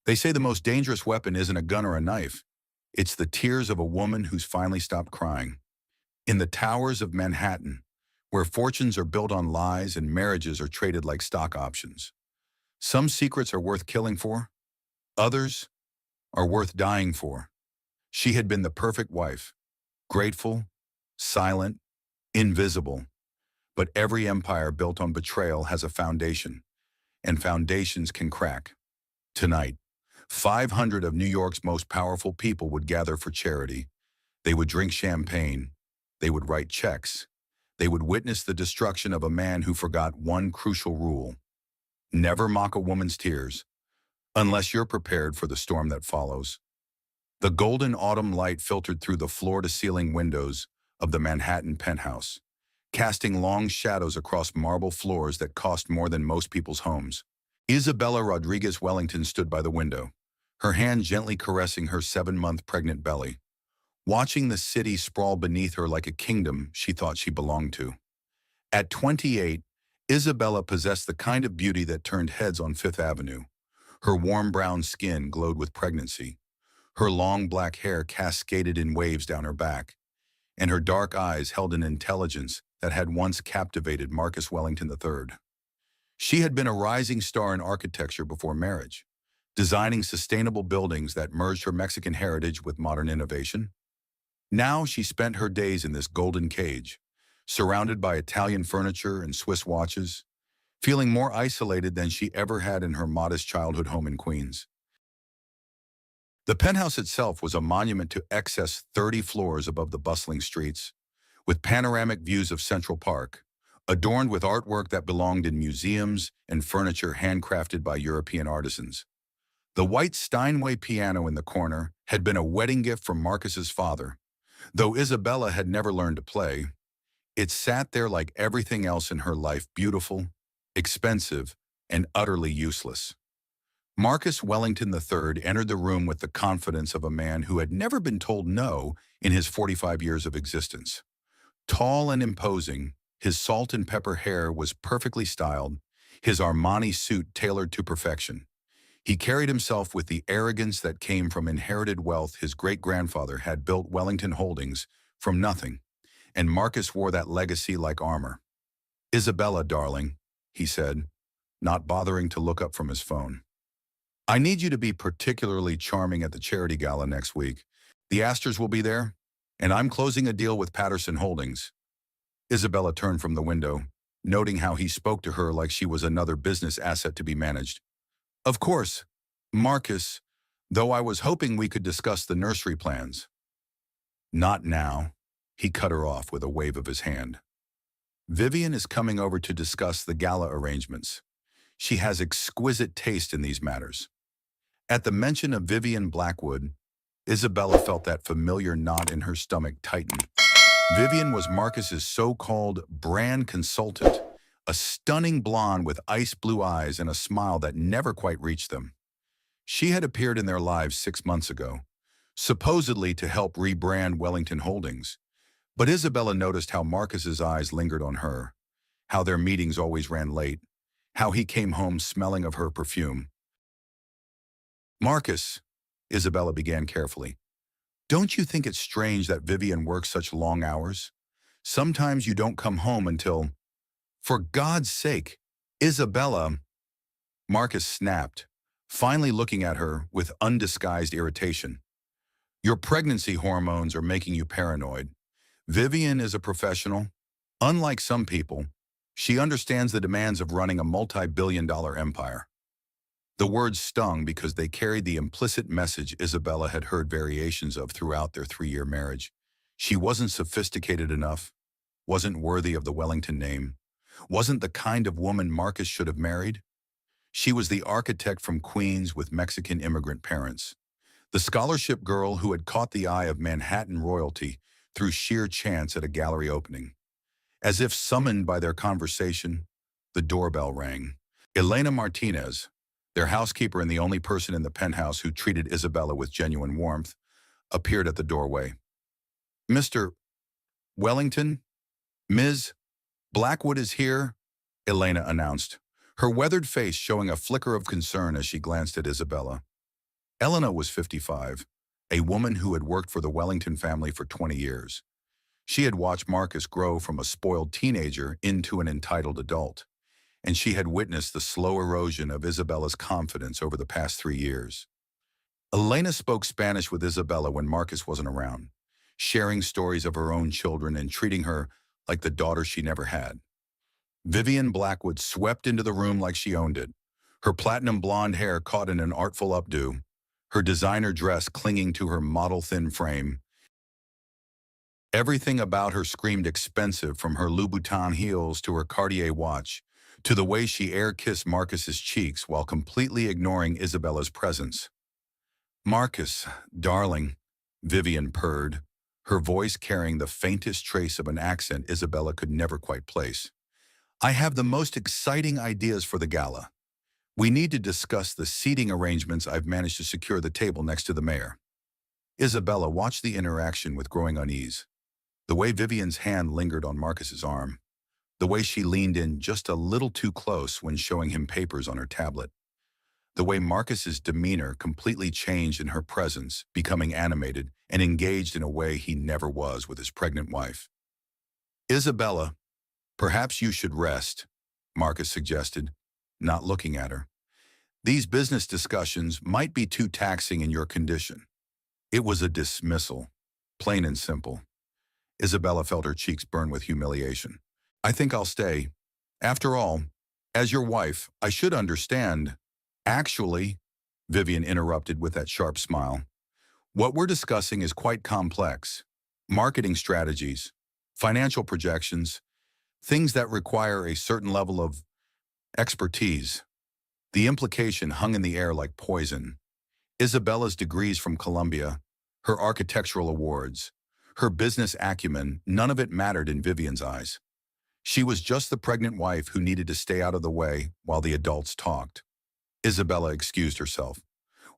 They say the most dangerous weapon isn't a gun or a knife. It's the tears of a woman who's finally stopped crying. In the towers of Manhattan, where fortunes are built on lies and marriages are traded like stock options. Some secrets are worth killing for, others are worth dying for. She had been the perfect wife, grateful, silent, invisible. But every empire built on betrayal has a foundation, and foundations can crack. Tonight, 500 of New York's most powerful people would gather for charity. They would drink champagne. They would write checks. They would witness the destruction of a man who forgot one crucial rule. Never mock a woman's tears, unless you're prepared for the storm that follows. The golden autumn light filtered through the floor-to-ceiling windows of the Manhattan penthouse, casting long shadows across marble floors that cost more than most people's homes. Isabella Rodriguez Wellington stood by the window, her hand gently caressing her 7-month pregnant belly, watching the city sprawl beneath her like a kingdom she thought she belonged to. At 28, Isabella possessed the kind of beauty that turned heads on Fifth Avenue. Her warm brown skin glowed with pregnancy. Her long black hair cascaded in waves down her back, and her dark eyes held an intelligence that had once captivated Marcus Wellington III. She had been a rising star in architecture before marriage, designing sustainable buildings that merged her Mexican heritage with modern innovation. Now she spent her days in this golden cage, surrounded by Italian furniture and Swiss watches, feeling more isolated than she ever had in her modest childhood home in Queens. The penthouse itself was a monument to excess 30 floors above the bustling streets, with panoramic views of Central Park, adorned with artwork that belonged in museums and furniture handcrafted by European artisans. The white Steinway piano in the corner had been a wedding gift from Marcus's father. Though Isabella had never learned to play, it sat there like everything else in her life, beautiful, expensive, and utterly useless. Marcus Wellington III entered the room with the confidence of a man who had never been told no in his 45 years of existence. Tall and imposing, his salt and pepper hair was perfectly styled, his Armani suit tailored to perfection. He carried himself with the arrogance that came from inherited wealth. His great-grandfather had built Wellington Holdings from nothing, and Marcus wore that legacy like armor. "Isabella, darling," he said, not bothering to look up from his phone. "I need you to be particularly charming at the charity gala next week. The Astors will be there, and I'm closing a deal with Patterson Holdings." Isabella turned from the window, noting how he spoke to her like she was another business asset to be managed. "Of course, Marcus, though I was hoping we could discuss the nursery plans." "Not now," he cut her off with a wave of his hand. "Vivian is coming over to discuss the gala arrangements. She has exquisite taste in these matters." At the mention of Vivian Blackwood, Isabella felt that familiar knot in her stomach tighten. Vivian was Marcus's so-called brand consultant, a stunning blonde with ice blue eyes and a smile that never quite reached them. She had appeared in their lives 6 months ago, supposedly to help rebrand Wellington Holdings. But Isabella noticed how Marcus's eyes lingered on her, how their meetings always ran late, how he came home smelling of her perfume. "Marcus," Isabella began carefully, "don't you think it's strange that Vivian works such long hours? Sometimes you don't come home until—" "For God's sake, Isabella," Marcus snapped, finally looking at her with undisguised irritation. "Your pregnancy hormones are making you paranoid. Vivian is a professional. Unlike some people, she understands the demands of running a multi-billion-dollar empire." The words stung because they carried the implicit message Isabella had heard variations of throughout their 3-year marriage. She wasn't sophisticated enough, wasn't worthy of the Wellington name, wasn't the kind of woman Marcus should have married. She was the architect from Queens with Mexican immigrant parents, the scholarship girl who had caught the eye of Manhattan royalty through sheer chance at a gallery opening. As if summoned by their conversation, the doorbell rang. Elena Martinez, their housekeeper and the only person in the penthouse who treated Isabella with genuine warmth, appeared at the doorway. "Mr. Wellington? Ms. Blackwood is here," Elena announced, her weathered face showing a flicker of concern as she glanced at Isabella. Elena was 55, a woman who had worked for the Wellington family for 20 years. She had watched Marcus grow from a spoiled teenager into an entitled adult, and she had witnessed the slow erosion of Isabella's confidence over the past 3 years. Elena spoke Spanish with Isabella when Marcus wasn't around, sharing stories of her own children and treating her like the daughter she never had. Vivian Blackwood swept into the room like she owned it, her platinum blonde hair caught in an artful updo, her designer dress clinging to her model-thin frame. Everything about her screamed expensive, from her Louboutin heels to her Cartier watch, to the way she air-kissed Marcus's cheeks while completely ignoring Isabella's presence. "Marcus, darling," Vivian purred, her voice carrying the faintest trace of an accent Isabella could never quite place. "I have the most exciting ideas for the gala. We need to discuss the seating arrangements. I've managed to secure the table next to the mayor." Isabella watched the interaction with growing unease. The way Vivian's hand lingered on Marcus's arm, the way she leaned in just a little too close when showing him papers on her tablet, the way Marcus's demeanor completely changed in her presence, becoming animated and engaged in a way he never was with his pregnant wife. "Isabella, perhaps you should rest," Marcus suggested, not looking at her. "These business discussions might be too taxing in your condition." It was a dismissal, plain and simple. Isabella felt her cheeks burn with humiliation. "I think I'll stay. After all, as your wife, I should understand." "Actually," Vivian interrupted with that sharp smile, "what we're discussing is quite complex. Marketing strategies, financial projections, things that require a certain level of expertise." The implication hung in the air like poison. Isabella's degrees from Columbia, her architectural awards, her business acumen, none of it mattered in Vivian's eyes. She was just the pregnant wife who needed to stay out of the way while the adults talked. Isabella excused herself,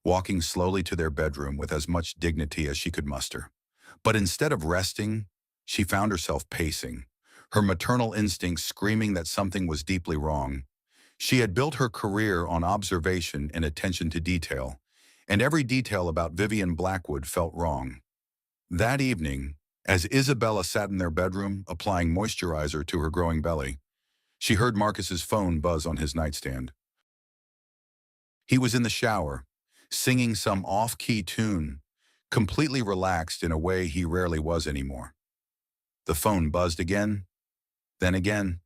walking slowly to their bedroom with as much dignity as she could muster. But instead of resting, she found herself pacing, her maternal instincts screaming that something was deeply wrong. She had built her career on observation and attention to detail, and every detail about Vivian Blackwood felt wrong. That evening, as Isabella sat in their bedroom, applying moisturizer to her growing belly, she heard Marcus's phone buzz on his nightstand. He was in the shower, singing some off-key tune, completely relaxed in a way he rarely was anymore. The phone buzzed again, then again.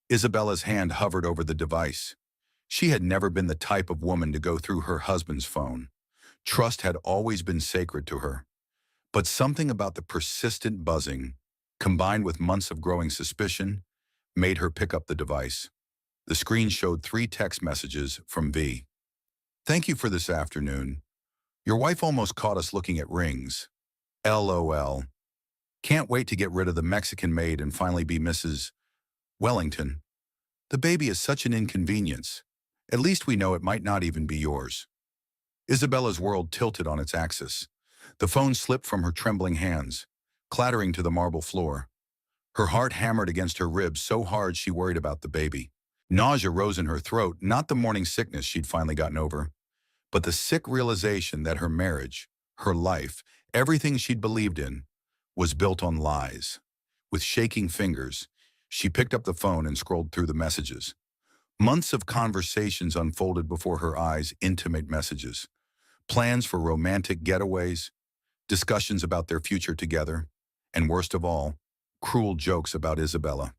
Isabella's hand hovered over the device. She had never been the type of woman to go through her husband's phone. Trust had always been sacred to her. But something about the persistent buzzing, combined with months of growing suspicion, made her pick up the device. The screen showed 3 text messages from V. "Thank you for this afternoon. Your wife almost caught us looking at rings. LOL. Can't wait to get rid of the Mexican maid and finally be Mrs. Wellington. The baby is such an inconvenience. At least we know it might not even be yours." Isabella's world tilted on its axis. The phone slipped from her trembling hands, clattering to the marble floor. Her heart hammered against her ribs so hard she worried about the baby. Nausea rose in her throat, not the morning sickness she'd finally gotten over, but the sick realization that her marriage, her life, everything she'd believed in, was built on lies. With shaking fingers, she picked up the phone and scrolled through the messages. Months of conversations unfolded before her eyes, intimate messages. Plans for romantic getaways, discussions about their future together, and worst of all, cruel jokes about Isabella.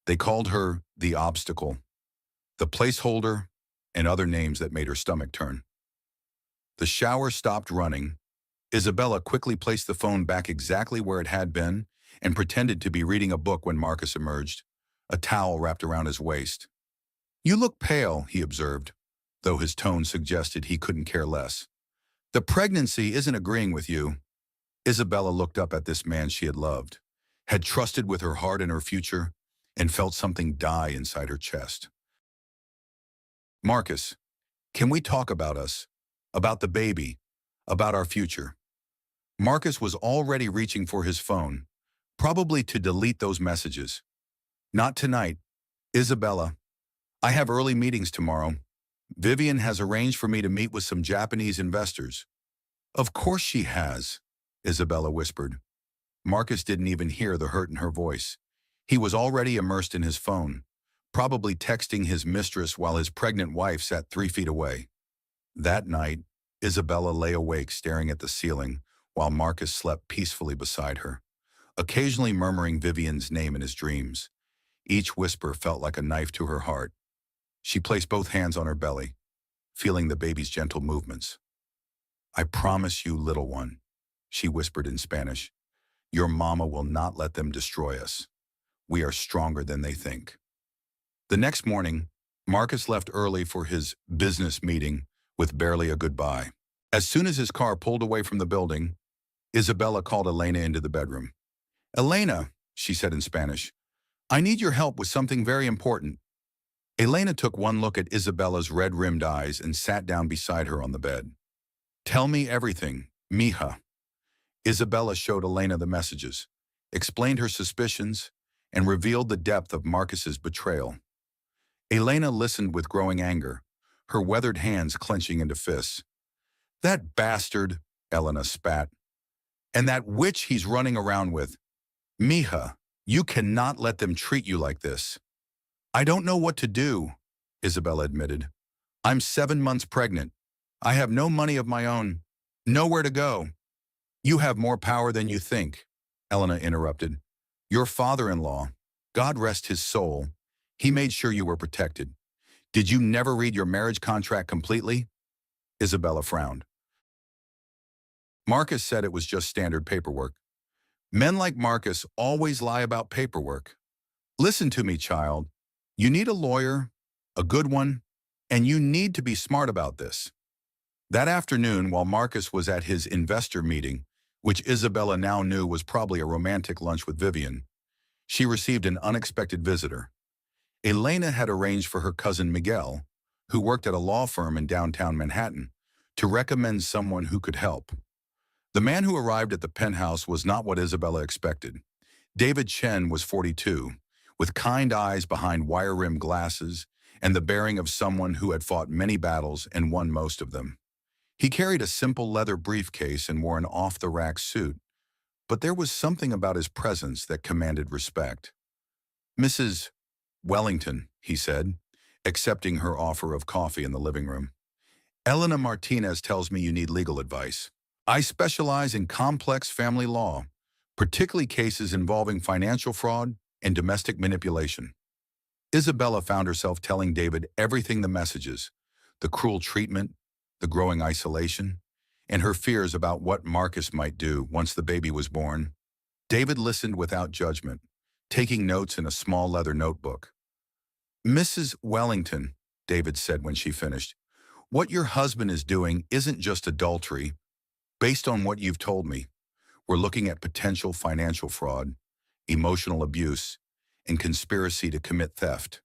They called her the obstacle, the placeholder, and other names that made her stomach turn. The shower stopped running. Isabella quickly placed the phone back exactly where it had been and pretended to be reading a book when Marcus emerged, a towel wrapped around his waist. "You look pale," he observed, though his tone suggested he couldn't care less. "The pregnancy isn't agreeing with you." Isabella looked up at this man she had loved, had trusted with her heart and her future, and felt something die inside her chest. "Marcus, can we talk about us? About the baby? About our future?" Marcus was already reaching for his phone, probably to delete those messages. "Not tonight. Isabella, I have early meetings tomorrow. Vivian has arranged for me to meet with some Japanese investors. Of course she has, Isabella whispered. Marcus didn't even hear the hurt in her voice. He was already immersed in his phone, probably texting his mistress while his pregnant wife sat 3 feet away. That night, Isabella lay awake staring at the ceiling while Marcus slept peacefully beside her, occasionally murmuring Vivian's name in his dreams. Each whisper felt like a knife to her heart. She placed both hands on her belly, feeling the baby's gentle movements. I promise you, little one, she whispered in Spanish, your mama will not let them destroy us. We are stronger than they think. The next morning, Marcus left early for his business meeting with barely a goodbye. As soon as his car pulled away from the building, Isabella called Elena into the bedroom. Elena, she said in Spanish, I need your help with something very important. Elena took one look at Isabella's red-rimmed eyes and sat down beside her on the bed. Tell me everything, mija. Isabella showed Elena the messages, explained her suspicions, and revealed the depth of Marcus's betrayal. Elena listened with growing anger, her weathered hands clenching into fists. That bastard, Elena spat. And that witch he's running around with. Mija, you cannot let them treat you like this. I don't know what to do, Isabella admitted. I'm 7 months pregnant. I have no money of my own. Nowhere to go. You have more power than you think, Elena interrupted. Your father-in-law, God rest his soul, he made sure you were protected. Did you never read your marriage contract completely? Isabella frowned. Marcus said it was just standard paperwork. Men like Marcus always lie about paperwork. Listen to me, child. You need a lawyer, a good one, and you need to be smart about this. That afternoon, while Marcus was at his investor meeting, which Isabella now knew was probably a romantic lunch with Vivian, she received an unexpected visitor. Elena had arranged for her cousin Miguel, who worked at a law firm in downtown Manhattan, to recommend someone who could help. The man who arrived at the penthouse was not what Isabella expected. David Chen was 42, with kind eyes behind wire-rimmed glasses and the bearing of someone who had fought many battles and won most of them. He carried a simple leather briefcase and wore an off-the-rack suit, but there was something about his presence that commanded respect. Mrs. Wellington, he said, accepting her offer of coffee in the living room. Elena Martinez tells me you need legal advice. I specialize in complex family law, particularly cases involving financial fraud and domestic manipulation. Isabella found herself telling David everything: the messages, the cruel treatment, the growing isolation, and her fears about what Marcus might do once the baby was born. David listened without judgment, taking notes in a small leather notebook. Mrs. Wellington, David said when she finished, what your husband is doing isn't just adultery. Based on what you've told me, we're looking at potential financial fraud, emotional abuse, and conspiracy to commit theft.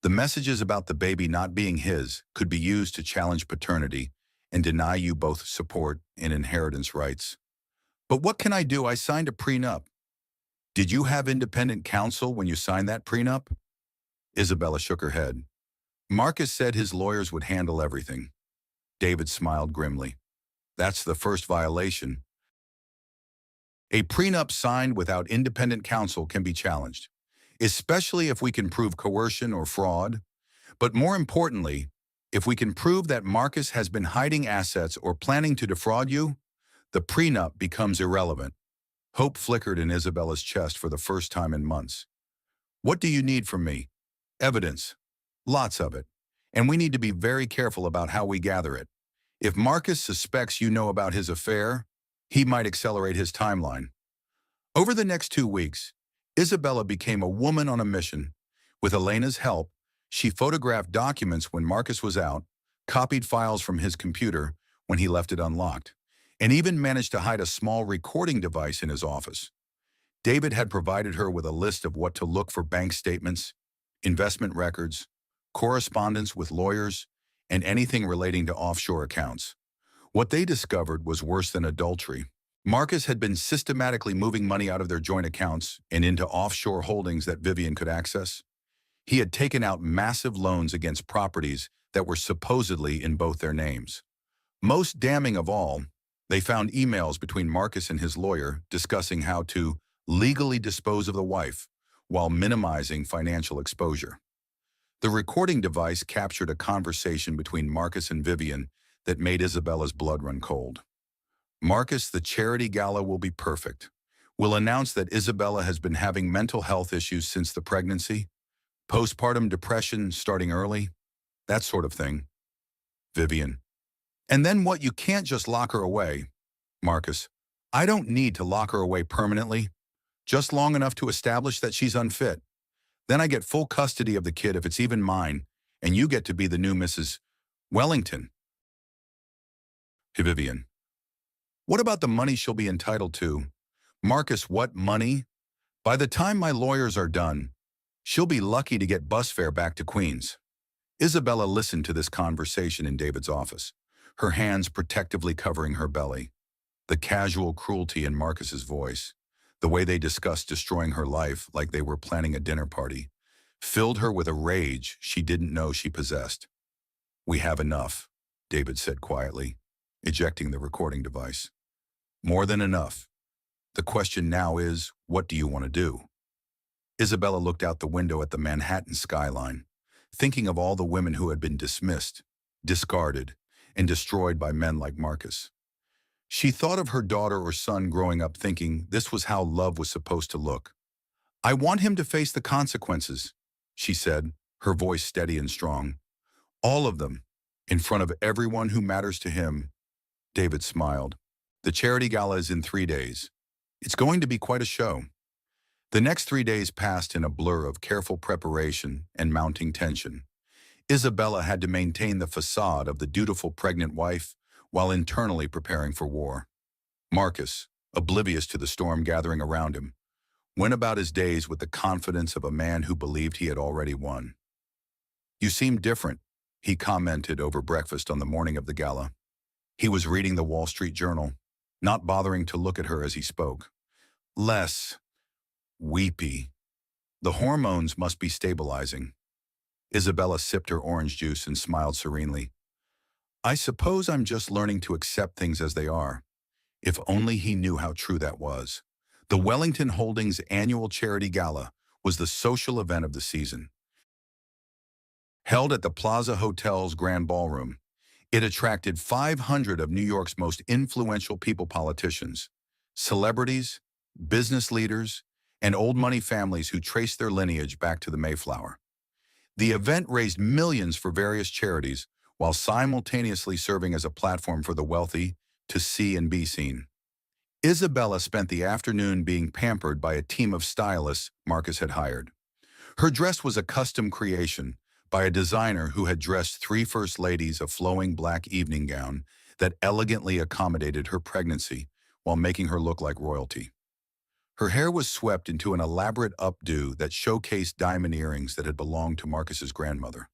The messages about the baby not being his could be used to challenge paternity and deny you both support and inheritance rights. But what can I do? I signed a prenup. Did you have independent counsel when you signed that prenup? Isabella shook her head. Marcus said his lawyers would handle everything. David smiled grimly. That's the first violation. A prenup signed without independent counsel can be challenged, especially if we can prove coercion or fraud. But more importantly, if we can prove that Marcus has been hiding assets or planning to defraud you, the prenup becomes irrelevant. Hope flickered in Isabella's chest for the first time in months. What do you need from me? Evidence. Lots of it. And we need to be very careful about how we gather it. If Marcus suspects you know about his affair, he might accelerate his timeline. Over the next 2 weeks, Isabella became a woman on a mission. With Elena's help, she photographed documents when Marcus was out, copied files from his computer when he left it unlocked, and even managed to hide a small recording device in his office. David had provided her with a list of what to look for: bank statements, investment records, correspondence with lawyers, and anything relating to offshore accounts. What they discovered was worse than adultery. Marcus had been systematically moving money out of their joint accounts and into offshore holdings that Vivian could access. He had taken out massive loans against properties that were supposedly in both their names. Most damning of all, they found emails between Marcus and his lawyer discussing how to legally dispose of the wife while minimizing financial exposure. The recording device captured a conversation between Marcus and Vivian that made Isabella's blood run cold. Marcus, the charity gala will be perfect. We'll announce that Isabella has been having mental health issues since the pregnancy, postpartum depression starting early, that sort of thing. Vivian. And then what, you can't just lock her away. Marcus. I don't need to lock her away permanently, just long enough to establish that she's unfit. Then I get full custody of the kid if it's even mine, and you get to be the new Mrs. Wellington. Vivian. What about the money she'll be entitled to? Marcus, what money? By the time my lawyers are done, she'll be lucky to get bus fare back to Queens. Isabella listened to this conversation in David's office, her hands protectively covering her belly. The casual cruelty in Marcus's voice, the way they discussed destroying her life like they were planning a dinner party, filled her with a rage she didn't know she possessed. We have enough, David said quietly, ejecting the recording device. More than enough. The question now is, what do you want to do? Isabella looked out the window at the Manhattan skyline, thinking of all the women who had been dismissed, discarded, and destroyed by men like Marcus. She thought of her daughter or son growing up thinking this was how love was supposed to look. I want him to face the consequences, she said, her voice steady and strong. All of them, in front of everyone who matters to him. David smiled. The charity gala is in 3 days. It's going to be quite a show. The next 3 days passed in a blur of careful preparation and mounting tension. Isabella had to maintain the facade of the dutiful pregnant wife while internally preparing for war. Marcus, oblivious to the storm gathering around him, went about his days with the confidence of a man who believed he had already won. You seem different, he commented over breakfast on the morning of the gala. He was reading the Wall Street Journal, not bothering to look at her as he spoke. Less weepy. The hormones must be stabilizing. Isabella sipped her orange juice and smiled serenely. I suppose I'm just learning to accept things as they are. If only he knew how true that was. The Wellington Holdings annual charity gala was the social event of the season. Held at the Plaza Hotel's Grand Ballroom, it attracted 500 of New York's most influential politicians, celebrities, business leaders, and old money families who traced their lineage back to the Mayflower. The event raised millions for various charities while simultaneously serving as a platform for the wealthy to see and be seen. Isabella spent the afternoon being pampered by a team of stylists Marcus had hired. Her dress was a custom creation by a designer who had dressed 3 first ladies a flowing black evening gown that elegantly accommodated her pregnancy while making her look like royalty. Her hair was swept into an elaborate updo that showcased diamond earrings that had belonged to Marcus's grandmother.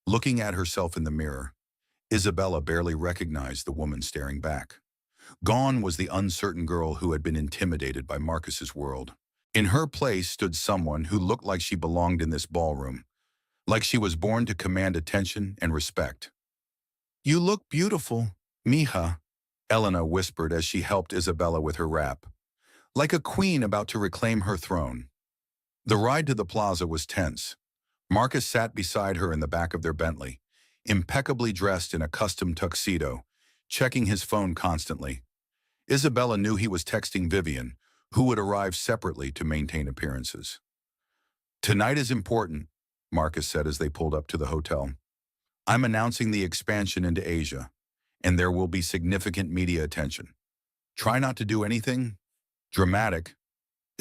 Looking at herself in the mirror, Isabella barely recognized the woman staring back. Gone was the uncertain girl who had been intimidated by Marcus's world. In her place stood someone who looked like she belonged in this ballroom, like she was born to command attention and respect. You look beautiful, mija, Elena whispered as she helped Isabella with her wrap, like a queen about to reclaim her throne. The ride to the plaza was tense. Marcus sat beside her in the back of their Bentley, impeccably dressed in a custom tuxedo, checking his phone constantly. Isabella knew he was texting Vivian, who would arrive separately to maintain appearances. Tonight is important, Marcus said as they pulled up to the hotel. I'm announcing the expansion into Asia, and there will be significant media attention. Try not to do anything dramatic.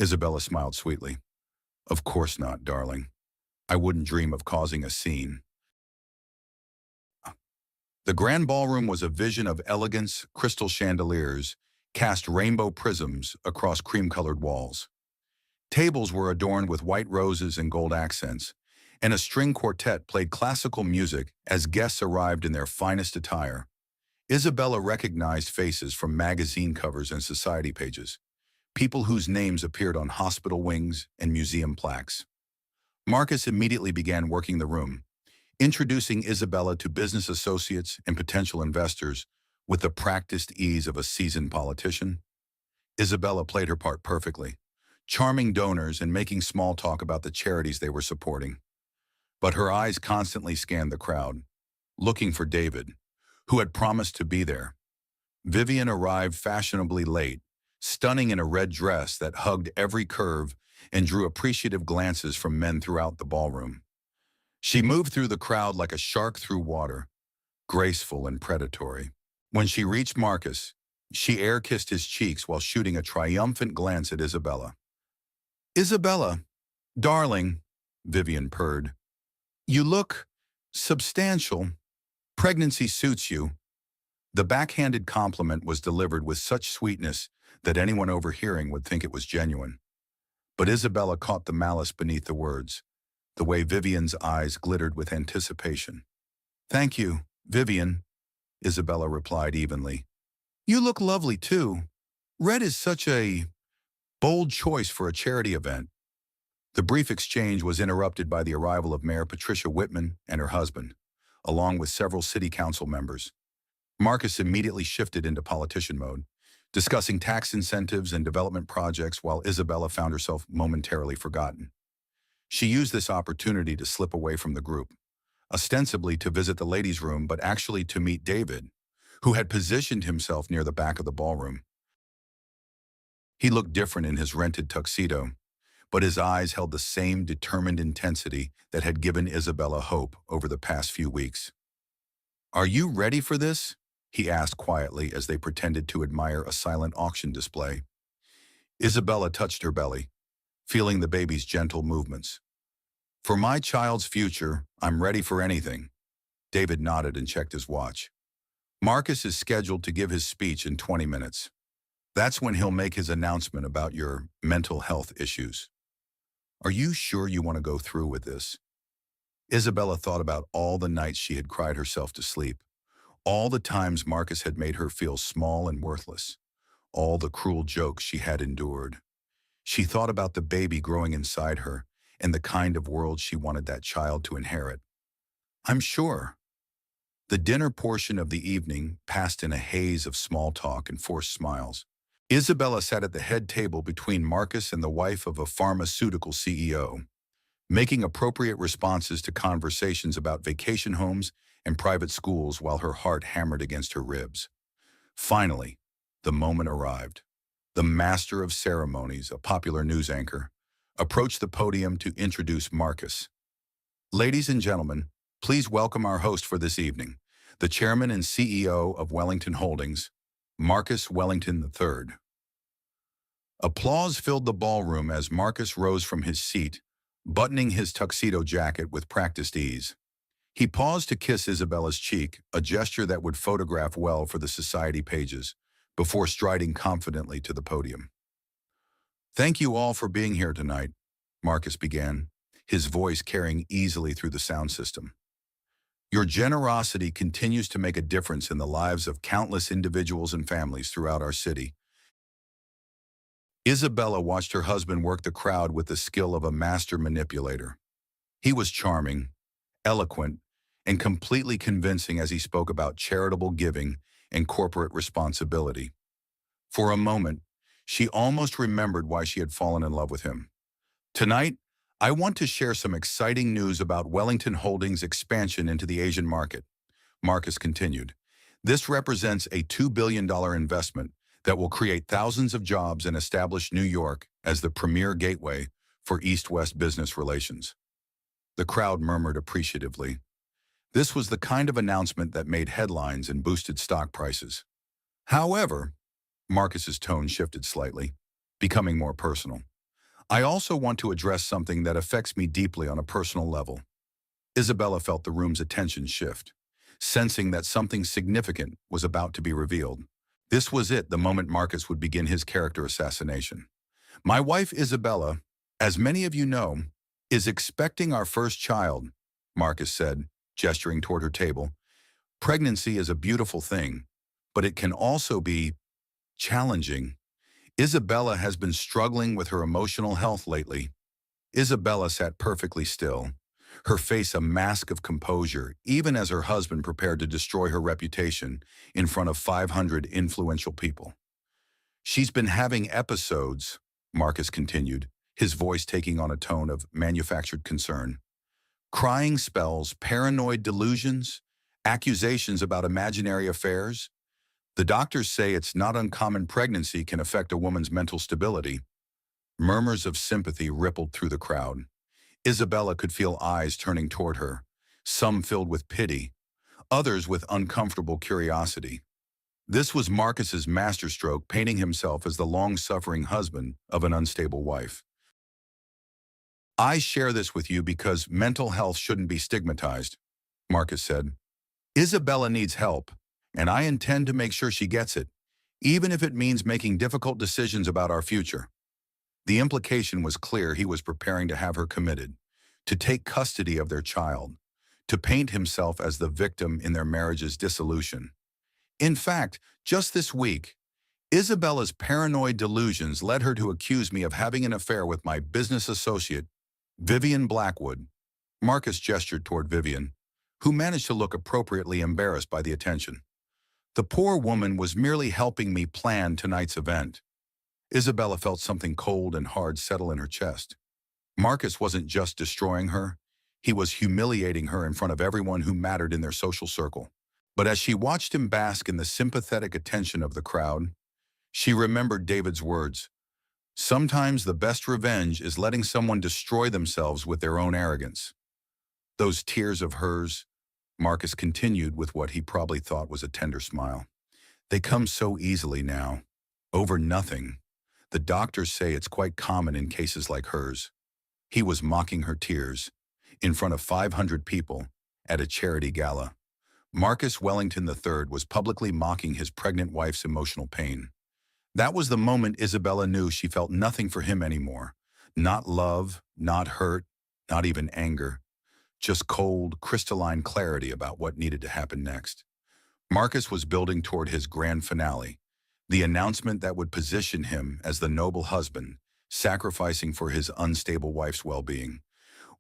Isabella smiled sweetly. Of course not, darling. I wouldn't dream of causing a scene. The grand ballroom was a vision of elegance. Crystal chandeliers cast rainbow prisms across cream-colored walls. Tables were adorned with white roses and gold accents, and a string quartet played classical music as guests arrived in their finest attire. Isabella recognized faces from magazine covers and society pages, people whose names appeared on hospital wings and museum plaques. Marcus immediately began working the room, introducing Isabella to business associates and potential investors with the practiced ease of a seasoned politician. Isabella played her part perfectly, charming donors and making small talk about the charities they were supporting. But her eyes constantly scanned the crowd, looking for David, who had promised to be there. Vivian arrived fashionably late, stunning in a red dress that hugged every curve and drew appreciative glances from men throughout the ballroom. She moved through the crowd like a shark through water, graceful and predatory. When she reached Marcus, she air-kissed his cheeks while shooting a triumphant glance at Isabella. "Isabella, darling," Vivian purred. "You look substantial. Pregnancy suits you." The backhanded compliment was delivered with such sweetness that anyone overhearing would think it was genuine. But Isabella caught the malice beneath the words, the way Vivian's eyes glittered with anticipation. "Thank you, Vivian," Isabella replied evenly. "You look lovely, too. Red is such a bold choice for a charity event." The brief exchange was interrupted by the arrival of Mayor Patricia Whitman and her husband, along with several city council members. Marcus immediately shifted into politician mode, discussing tax incentives and development projects while Isabella found herself momentarily forgotten. She used this opportunity to slip away from the group, ostensibly to visit the ladies' room but actually to meet David, who had positioned himself near the back of the ballroom. He looked different in his rented tuxedo, but his eyes held the same determined intensity that had given Isabella hope over the past few weeks. "Are you ready for this?" he asked quietly as they pretended to admire a silent auction display. Isabella touched her belly, feeling the baby's gentle movements. "For my child's future, I'm ready for anything." David nodded and checked his watch. "Marcus is scheduled to give his speech in 20 minutes. That's when he'll make his announcement about your mental health issues. Are you sure you want to go through with this?" Isabella thought about all the nights she had cried herself to sleep, all the times Marcus had made her feel small and worthless, all the cruel jokes she had endured. She thought about the baby growing inside her and the kind of world she wanted that child to inherit. "I'm sure." The dinner portion of the evening passed in a haze of small talk and forced smiles. Isabella sat at the head table between Marcus and the wife of a pharmaceutical CEO, making appropriate responses to conversations about vacation homes and private schools while her heart hammered against her ribs. Finally, the moment arrived. The master of ceremonies, a popular news anchor, approached the podium to introduce Marcus. "Ladies and gentlemen, please welcome our host for this evening, the chairman and CEO of Wellington Holdings, Marcus Wellington III." Applause filled the ballroom as Marcus rose from his seat, buttoning his tuxedo jacket with practiced ease. He paused to kiss Isabella's cheek, a gesture that would photograph well for the society pages, before striding confidently to the podium. "Thank you all for being here tonight," Marcus began, his voice carrying easily through the sound system. "Your generosity continues to make a difference in the lives of countless individuals and families throughout our city." Isabella watched her husband work the crowd with the skill of a master manipulator. He was charming, eloquent, and completely convincing as he spoke about charitable giving and corporate responsibility. For a moment, she almost remembered why she had fallen in love with him. "Tonight, I want to share some exciting news about Wellington Holdings' expansion into the Asian market," Marcus continued. "This represents a $2 billion investment that will create thousands of jobs and establish New York as the premier gateway for East-West business relations." The crowd murmured appreciatively. This was the kind of announcement that made headlines and boosted stock prices. However, Marcus's tone shifted slightly, becoming more personal. "I also want to address something that affects me deeply on a personal level." Isabella felt the room's attention shift, sensing that something significant was about to be revealed. This was it, the moment Marcus would begin his character assassination. "My wife Isabella, as many of you know, is expecting our first child," Marcus said, gesturing toward her table. "Pregnancy is a beautiful thing, but it can also be challenging. Isabella has been struggling with her emotional health lately." Isabella sat perfectly still, her face a mask of composure, even as her husband prepared to destroy her reputation in front of 500 influential people. "She's been having episodes," Marcus continued, his voice taking on a tone of manufactured concern. "Crying spells, paranoid delusions, accusations about imaginary affairs. The doctors say it's not uncommon pregnancy can affect a woman's mental stability." Murmurs of sympathy rippled through the crowd. Isabella could feel eyes turning toward her, some filled with pity, others with uncomfortable curiosity. This was Marcus's masterstroke, painting himself as the long-suffering husband of an unstable wife. "I share this with you because mental health shouldn't be stigmatized," Marcus said. "Isabella needs help, and I intend to make sure she gets it, even if it means making difficult decisions about our future." The implication was clear. He was preparing to have her committed, to take custody of their child, to paint himself as the victim in their marriage's dissolution. In fact, just this week, Isabella's paranoid delusions led her to accuse me of having an affair with my business associate, Vivian Blackwood. Marcus gestured toward Vivian, who managed to look appropriately embarrassed by the attention. "The poor woman was merely helping me plan tonight's event." Isabella felt something cold and hard settle in her chest. Marcus wasn't just destroying her, he was humiliating her in front of everyone who mattered in their social circle. But as she watched him bask in the sympathetic attention of the crowd, she remembered David's words. Sometimes the best revenge is letting someone destroy themselves with their own arrogance. Those tears of hers, Marcus continued with what he probably thought was a tender smile. They come so easily now. Over nothing. The doctors say it's quite common in cases like hers. He was mocking her tears in front of 500 people at a charity gala. Marcus Wellington III was publicly mocking his pregnant wife's emotional pain. That was the moment Isabella knew she felt nothing for him anymore. Not love, not hurt, not even anger. Just cold, crystalline clarity about what needed to happen next. Marcus was building toward his grand finale, the announcement that would position him as the noble husband, sacrificing for his unstable wife's well-being,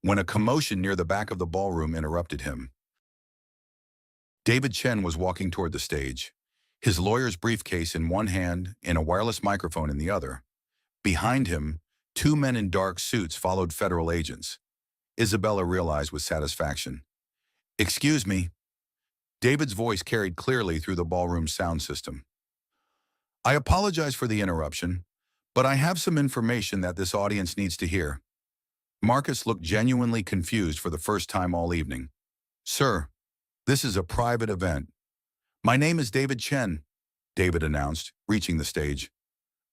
when a commotion near the back of the ballroom interrupted him. David Chen was walking toward the stage, his lawyer's briefcase in one hand and a wireless microphone in the other. Behind him, two men in dark suits followed federal agents. Isabella realized with satisfaction. "Excuse me." David's voice carried clearly through the ballroom sound system. "I apologize for the interruption, but I have some information that this audience needs to hear." Marcus looked genuinely confused for the first time all evening. "Sir, this is a private event." "My name is David Chen," David announced, reaching the stage.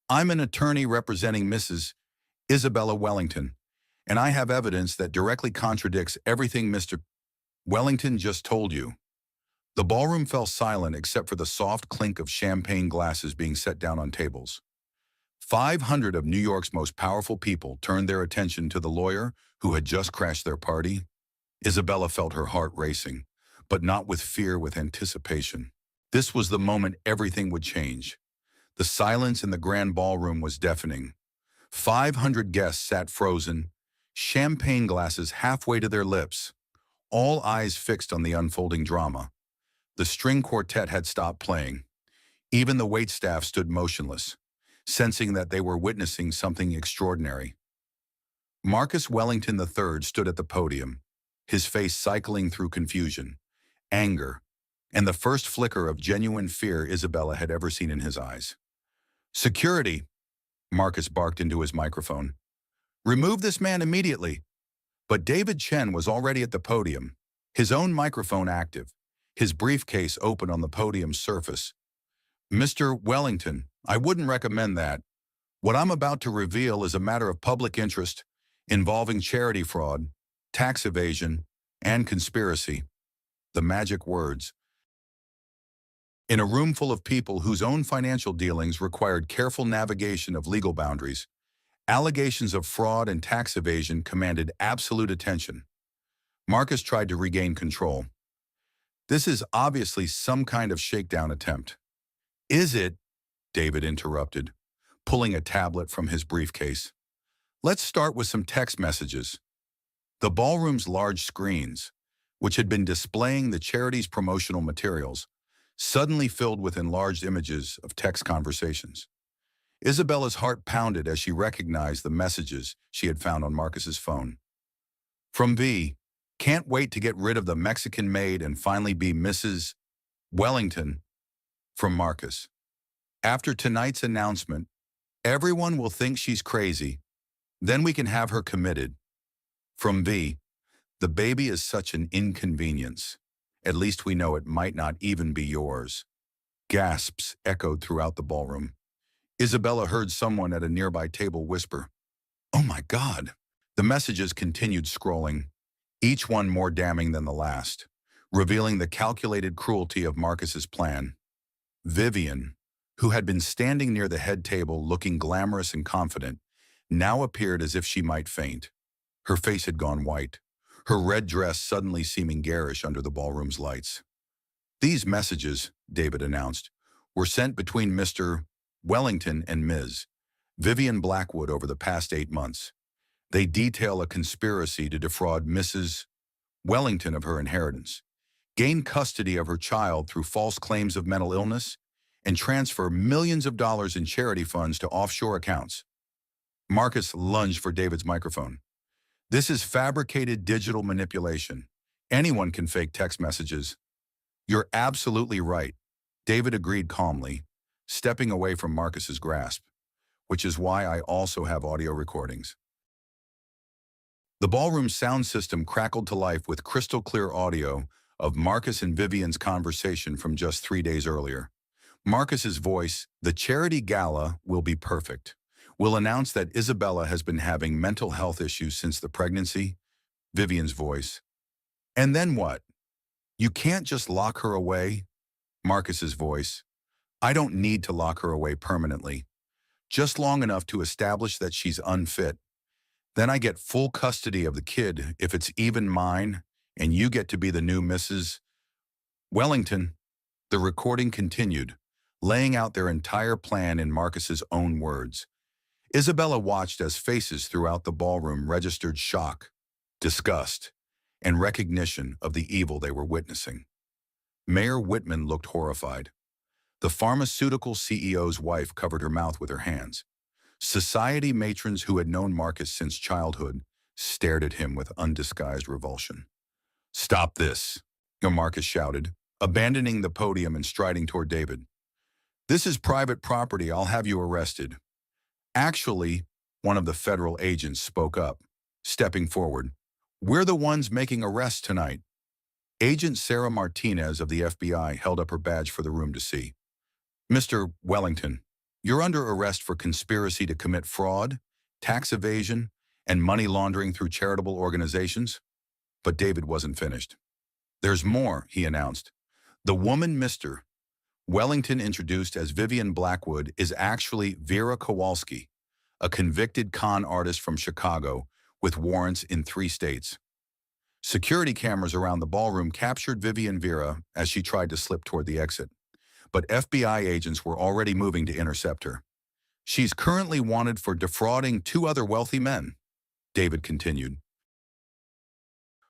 "I'm an attorney representing Mrs. Isabella Wellington, and I have evidence that directly contradicts everything Mr. Wellington just told you." The ballroom fell silent except for the soft clink of champagne glasses being set down on tables. 500 of New York's most powerful people turned their attention to the lawyer who had just crashed their party. Isabella felt her heart racing, but not with fear, with anticipation. This was the moment everything would change. The silence in the grand ballroom was deafening. 500 guests sat frozen, champagne glasses halfway to their lips, all eyes fixed on the unfolding drama. The string quartet had stopped playing. Even the waitstaff stood motionless, sensing that they were witnessing something extraordinary. Marcus Wellington III stood at the podium, his face cycling through confusion, anger, and the first flicker of genuine fear Isabella had ever seen in his eyes. "Security," Marcus barked into his microphone. "Remove this man immediately." But David Chen was already at the podium, his own microphone active, his briefcase open on the podium's surface. "Mr. Wellington, I wouldn't recommend that. What I'm about to reveal is a matter of public interest involving charity fraud, tax evasion, and conspiracy." The magic words. In a room full of people whose own financial dealings required careful navigation of legal boundaries, allegations of fraud and tax evasion commanded absolute attention. Marcus tried to regain control. "This is obviously some kind of shakedown attempt." "Is it?" David interrupted, pulling a tablet from his briefcase. "Let's start with some text messages." The ballroom's large screens, which had been displaying the charity's promotional materials, suddenly filled with enlarged images of text conversations. Isabella's heart pounded as she recognized the messages she had found on Marcus's phone. From V, can't wait to get rid of the Mexican maid and finally be Mrs. Wellington. From Marcus. After tonight's announcement, everyone will think she's crazy. Then we can have her committed. From V, the baby is such an inconvenience. At least we know it might not even be yours. Gasps echoed throughout the ballroom. Isabella heard someone at a nearby table whisper, "Oh my God." The messages continued scrolling, each one more damning than the last, revealing the calculated cruelty of Marcus's plan. Vivian, who had been standing near the head table looking glamorous and confident, now appeared as if she might faint. Her face had gone white, her red dress suddenly seeming garish under the ballroom's lights. "These messages," David announced, "were sent between Mr. Wellington and Ms. Vivian Blackwood over the past 8 months. They detail a conspiracy to defraud Mrs. Wellington of her inheritance, gain custody of her child through false claims of mental illness, and transfer millions of dollars in charity funds to offshore accounts." Marcus lunged for David's microphone. "This is fabricated digital manipulation. Anyone can fake text messages." "You're absolutely right," David agreed calmly, stepping away from Marcus's grasp, "which is why I also have audio recordings." The ballroom's sound system crackled to life with crystal-clear audio of Marcus and Vivian's conversation from just 3 days earlier. Marcus's voice, "The charity gala will be perfect. We'll announce that Isabella has been having mental health issues since the pregnancy." Vivian's voice, "And then what? You can't just lock her away." Marcus's voice, "I don't need to lock her away permanently. Just long enough to establish that she's unfit. Then I get full custody of the kid if it's even mine, and you get to be the new Mrs. Wellington." The recording continued, laying out their entire plan in Marcus's own words. Isabella watched as faces throughout the ballroom registered shock, disgust, and recognition of the evil they were witnessing. Mayor Whitman looked horrified. The pharmaceutical CEO's wife covered her mouth with her hands. Society matrons who had known Marcus since childhood stared at him with undisguised revulsion. "Stop this," Marcus shouted, abandoning the podium and striding toward David. "This is private property. I'll have you arrested." "Actually," one of the federal agents spoke up, stepping forward, "we're the ones making arrests tonight." Agent Sarah Martinez of the FBI held up her badge for the room to see. "Mr. Wellington, you're under arrest for conspiracy to commit fraud, tax evasion, and money laundering through charitable organizations." But David wasn't finished. "There's more," he announced. "The woman Mr. Wellington introduced as Vivian Blackwood is actually Vera Kowalski, a convicted con artist from Chicago with warrants in 3 states. Security cameras around the ballroom captured Vivian Vera as she tried to slip toward the exit, but FBI agents were already moving to intercept her. She's currently wanted for defrauding 2 other wealthy men," David continued.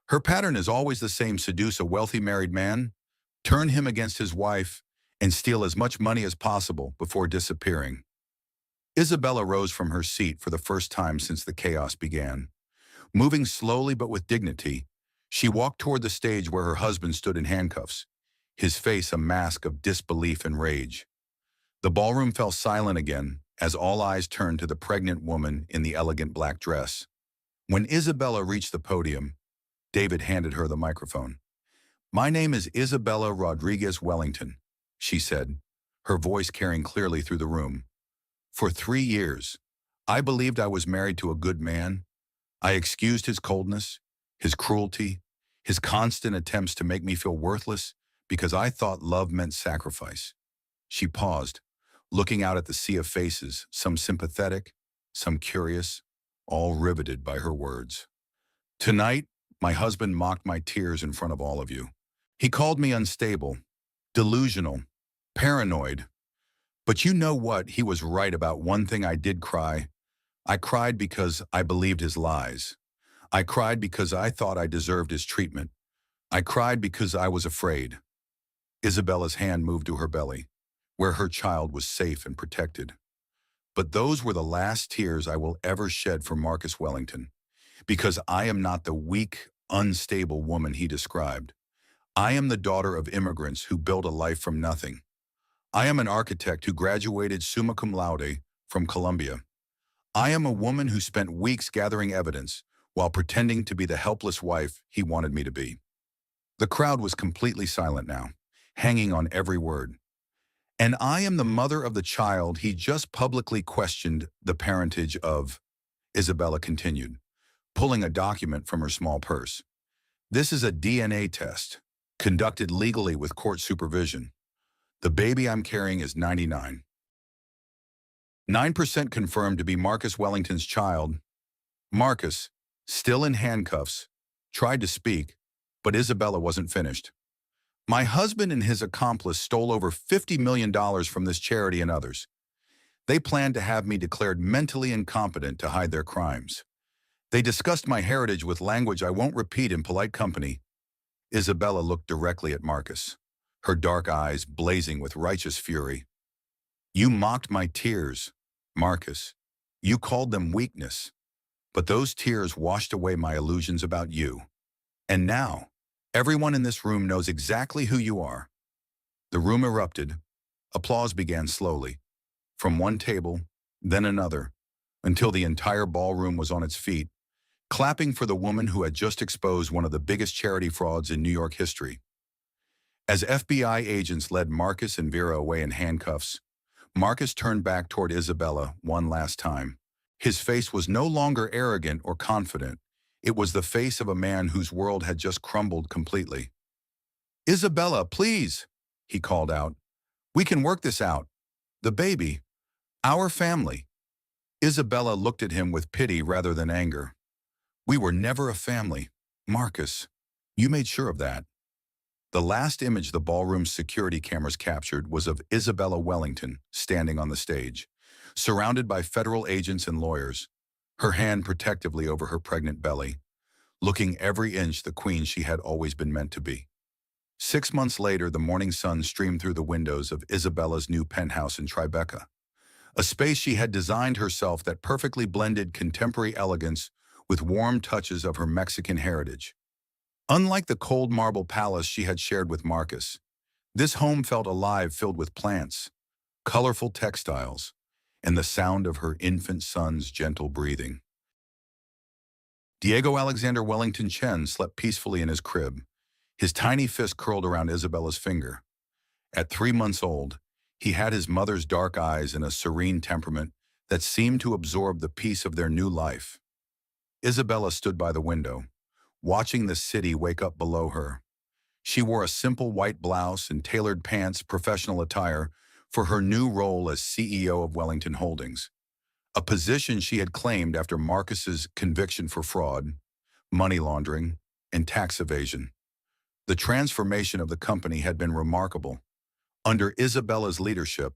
"Her pattern is always the same: seduce a wealthy married man, turn him against his wife, and steal as much money as possible before disappearing." Isabella rose from her seat for the first time since the chaos began. Moving slowly but with dignity, she walked toward the stage where her husband stood in handcuffs, his face a mask of disbelief and rage. The ballroom fell silent again as all eyes turned to the pregnant woman in the elegant black dress. When Isabella reached the podium, David handed her the microphone. "My name is Isabella Rodriguez Wellington," she said, her voice carrying clearly through the room. "For 3 years, I believed I was married to a good man. I excused his coldness, his cruelty, his constant attempts to make me feel worthless because I thought love meant sacrifice." She paused, looking out at the sea of faces, some sympathetic, some curious, all riveted by her words. "Tonight, my husband mocked my tears in front of all of you. He called me unstable, delusional, paranoid. But you know what? He was right about one thing. I did cry. I cried because I believed his lies. I cried because I thought I deserved his treatment. I cried because I was afraid. Isabella's hand moved to her belly, where her child was safe and protected. But those were the last tears I will ever shed for Marcus Wellington, because I am not the weak, unstable woman he described. I am the daughter of immigrants who built a life from nothing. I am an architect who graduated summa cum laude from Columbia. I am a woman who spent weeks gathering evidence while pretending to be the helpless wife he wanted me to be. The crowd was completely silent now, hanging on every word. And I am the mother of the child he just publicly questioned the parentage of, Isabella continued, pulling a document from her small purse. This is a DNA test, conducted legally with court supervision. The baby I'm carrying is 9% confirmed to be Marcus Wellington's child. Marcus, still in handcuffs, tried to speak, but Isabella wasn't finished. My husband and his accomplice stole over $50 million from this charity and others. They planned to have me declared mentally incompetent to hide their crimes. They discussed my heritage with language I won't repeat in polite company. Isabella looked directly at Marcus, her dark eyes blazing with righteous fury. You mocked my tears, Marcus. You called them weakness. But those tears washed away my illusions about you. And now, everyone in this room knows exactly who you are. The room erupted. Applause began slowly, from one table, then another, until the entire ballroom was on its feet, clapping for the woman who had just exposed one of the biggest charity frauds in New York history. As FBI agents led Marcus and Vera away in handcuffs, Marcus turned back toward Isabella one last time. His face was no longer arrogant or confident. It was the face of a man whose world had just crumbled completely. Isabella, please, he called out. We can work this out. The baby. Our family. Isabella looked at him with pity rather than anger. We were never a family, Marcus. You made sure of that. The last image the ballroom's security cameras captured was of Isabella Wellington standing on the stage, surrounded by federal agents and lawyers, her hand protectively over her pregnant belly, looking every inch the queen she had always been meant to be. 6 months later, the morning sun streamed through the windows of Isabella's new penthouse in Tribeca, a space she had designed herself that perfectly blended contemporary elegance with warm touches of her Mexican heritage. Unlike the cold marble palace she had shared with Marcus, this home felt alive, filled with plants, colorful textiles, and the sound of her infant son's gentle breathing. Diego Alexander Wellington Chen slept peacefully in his crib, his tiny fist curled around Isabella's finger. At 3 months old, he had his mother's dark eyes and a serene temperament that seemed to absorb the peace of their new life. Isabella stood by the window, watching the city wake up below her. She wore a simple white blouse and tailored pants, professional attire, for her new role as CEO of Wellington Holdings, a position she had claimed after Marcus's conviction for fraud, money laundering, and tax evasion. The transformation of the company had been remarkable. Under Isabella's leadership,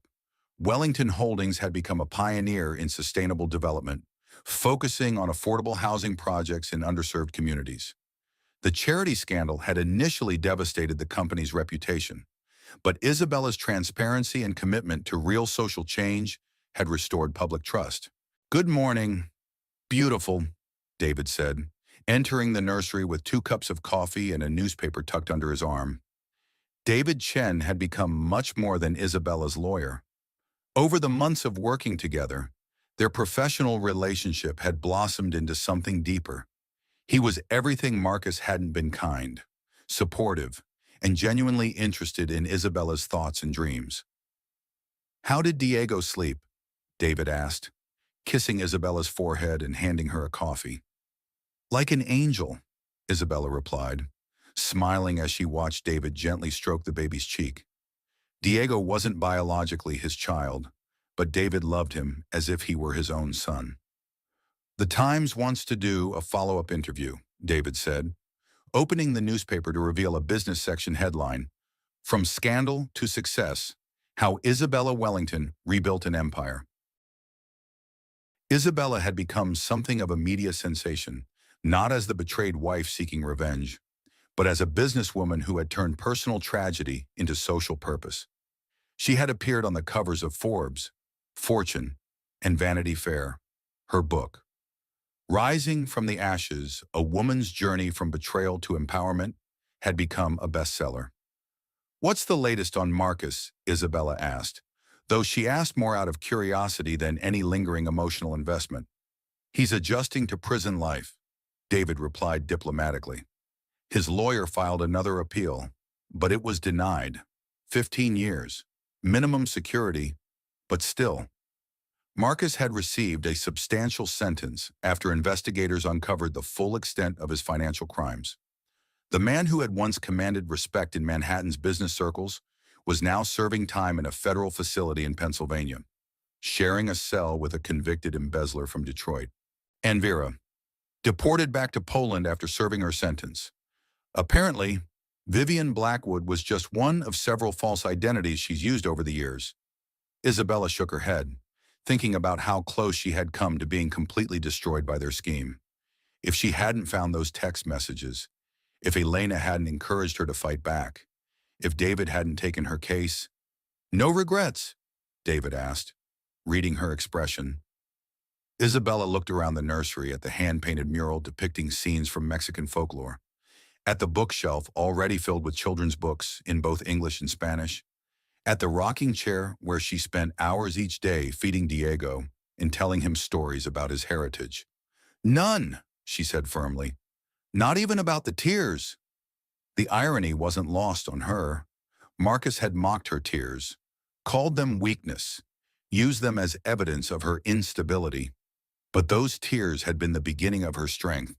Wellington Holdings had become a pioneer in sustainable development, focusing on affordable housing projects in underserved communities. The charity scandal had initially devastated the company's reputation, but Isabella's transparency and commitment to real social change had restored public trust. Good morning, beautiful, David said, entering the nursery with 2 cups of coffee and a newspaper tucked under his arm. David Chen had become much more than Isabella's lawyer. Over the months of working together, their professional relationship had blossomed into something deeper. He was everything Marcus hadn't been: kind, supportive, and genuinely interested in Isabella's thoughts and dreams. How did Diego sleep? David asked, kissing Isabella's forehead and handing her a coffee. Like an angel, Isabella replied, smiling as she watched David gently stroke the baby's cheek. Diego wasn't biologically his child, but David loved him as if he were his own son. The Times wants to do a follow-up interview, David said, opening the newspaper to reveal a business section headline, From Scandal to Success, How Isabella Wellington Rebuilt an Empire. Isabella had become something of a media sensation, not as the betrayed wife seeking revenge, but as a businesswoman who had turned personal tragedy into social purpose. She had appeared on the covers of Forbes, Fortune, and Vanity Fair. Her book, Rising from the Ashes, A Woman's Journey from Betrayal to Empowerment, had become a bestseller. "What's the latest on Marcus?" Isabella asked, though she asked more out of curiosity than any lingering emotional investment. "He's adjusting to prison life," David replied diplomatically. His lawyer filed another appeal, but it was denied. 15 years, minimum security, but still. Marcus had received a substantial sentence after investigators uncovered the full extent of his financial crimes. The man who had once commanded respect in Manhattan's business circles was now serving time in a federal facility in Pennsylvania, sharing a cell with a convicted embezzler from Detroit. And Vera, deported back to Poland after serving her sentence. Apparently, Vivian Blackwood was just one of several false identities she's used over the years. Isabella shook her head, thinking about how close she had come to being completely destroyed by their scheme. If she hadn't found those text messages, if Elena hadn't encouraged her to fight back, if David hadn't taken her case. "No regrets?" David asked, reading her expression. Isabella looked around the nursery at the hand-painted mural depicting scenes from Mexican folklore, at the bookshelf already filled with children's books in both English and Spanish, at the rocking chair where she spent hours each day feeding Diego and telling him stories about his heritage. "None," she said firmly. "Not even about the tears." The irony wasn't lost on her. Marcus had mocked her tears, called them weakness, used them as evidence of her instability. But those tears had been the beginning of her strength.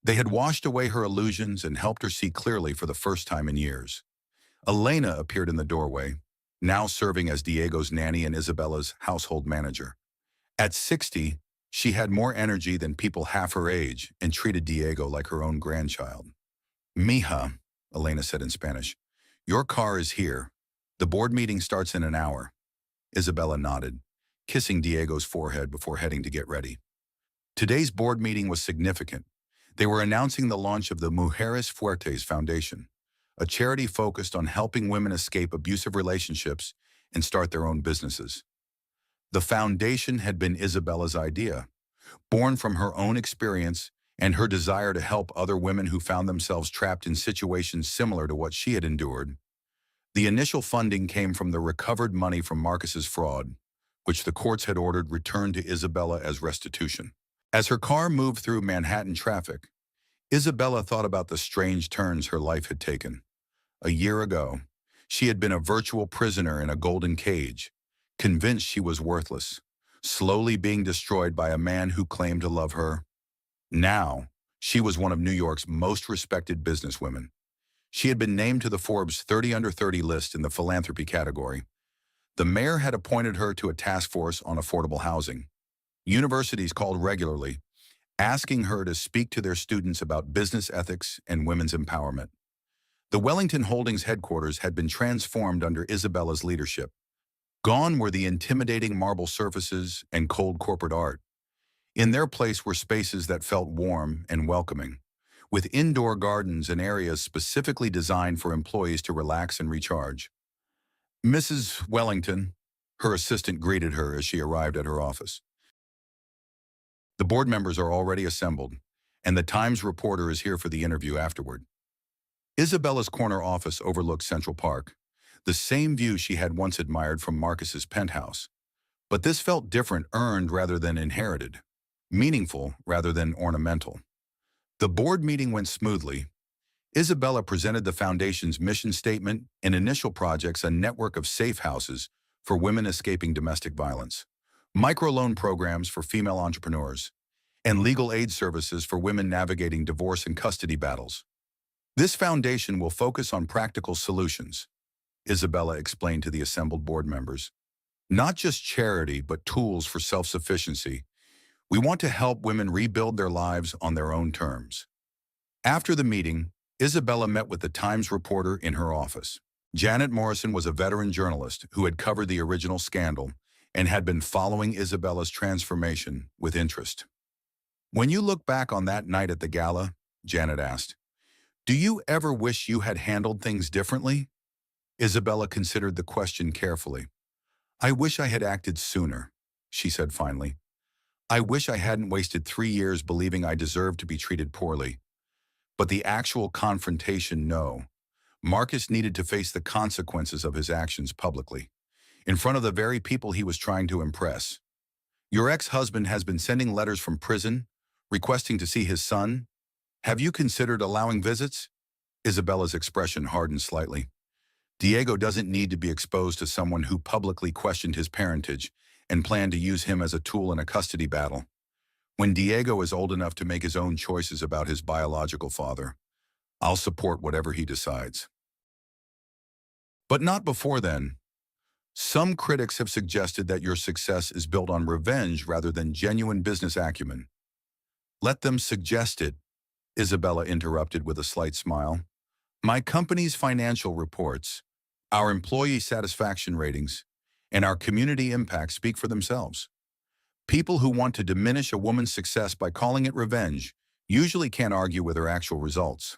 They had washed away her illusions and helped her see clearly for the first time in years. Elena appeared in the doorway, now serving as Diego's nanny and Isabella's household manager. At 60, she had more energy than people half her age and treated Diego like her own grandchild. "Mija," Elena said in Spanish, "your car is here. The board meeting starts in an hour." Isabella nodded, kissing Diego's forehead before heading to get ready. Today's board meeting was significant. They were announcing the launch of the Mujeres Fuertes Foundation, a charity focused on helping women escape abusive relationships and start their own businesses. The foundation had been Isabella's idea, born from her own experience and her desire to help other women who found themselves trapped in situations similar to what she had endured. The initial funding came from the recovered money from Marcus's fraud, which the courts had ordered returned to Isabella as restitution. As her car moved through Manhattan traffic, Isabella thought about the strange turns her life had taken. A year ago, she had been a virtual prisoner in a golden cage, convinced she was worthless, slowly being destroyed by a man who claimed to love her. Now, she was one of New York's most respected businesswomen. She had been named to the Forbes 30 Under 30 list in the philanthropy category. The mayor had appointed her to a task force on affordable housing. Universities called regularly, asking her to speak to their students about business ethics and women's empowerment. The Wellington Holdings headquarters had been transformed under Isabella's leadership. Gone were the intimidating marble surfaces and cold corporate art. In their place were spaces that felt warm and welcoming, with indoor gardens and areas specifically designed for employees to relax and recharge. "Mrs. Wellington," her assistant greeted her as she arrived at her office. "The board members are already assembled, and the Times reporter is here for the interview afterward." Isabella's corner office overlooked Central Park, the same view she had once admired from Marcus's penthouse. But this felt different, earned rather than inherited, meaningful rather than ornamental. The board meeting went smoothly. Isabella presented the foundation's mission statement and initial projects, a network of safe houses for women escaping domestic violence, microloan programs for female entrepreneurs, and legal aid services for women navigating divorce and custody battles. "This foundation will focus on practical solutions," Isabella explained to the assembled board members. "Not just charity, but tools for self-sufficiency. We want to help women rebuild their lives on their own terms." After the meeting, Isabella met with the Times reporter in her office. Janet Morrison was a veteran journalist who had covered the original scandal and had been following Isabella's transformation with interest. When you look back on that night at the gala, Janet asked, do you ever wish you had handled things differently? Isabella considered the question carefully. I wish I had acted sooner, she said finally. I wish I hadn't wasted 3 years believing I deserved to be treated poorly. But the actual confrontation, no. Marcus needed to face the consequences of his actions publicly, in front of the very people he was trying to impress. Your ex-husband has been sending letters from prison, requesting to see his son. Have you considered allowing visits? Isabella's expression hardened slightly. Diego doesn't need to be exposed to someone who publicly questioned his parentage and planned to use him as a tool in a custody battle. When Diego is old enough to make his own choices about his biological father, I'll support whatever he decides. But not before then. Some critics have suggested that your success is built on revenge rather than genuine business acumen. Let them suggest it, Isabella interrupted with a slight smile. My company's financial reports, our employee satisfaction ratings, and our community impact speak for themselves. People who want to diminish a woman's success by calling it revenge usually can't argue with her actual results.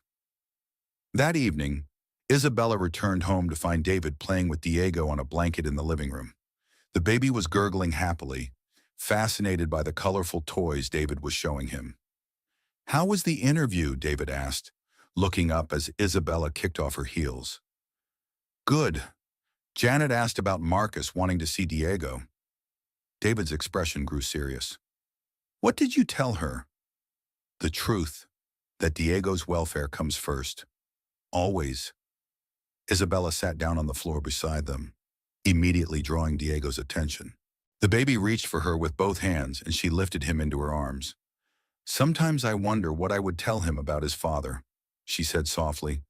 That evening, Isabella returned home to find David playing with Diego on a blanket in the living room. The baby was gurgling happily, fascinated by the colorful toys David was showing him. How was the interview? David asked, looking up as Isabella kicked off her heels. Good. Janet asked about Marcus wanting to see Diego. David's expression grew serious. What did you tell her? The truth, that Diego's welfare comes first. Always. Isabella sat down on the floor beside them, immediately drawing Diego's attention. The baby reached for her with both hands, and she lifted him into her arms. Sometimes I wonder what I would tell him about his father, she said softly,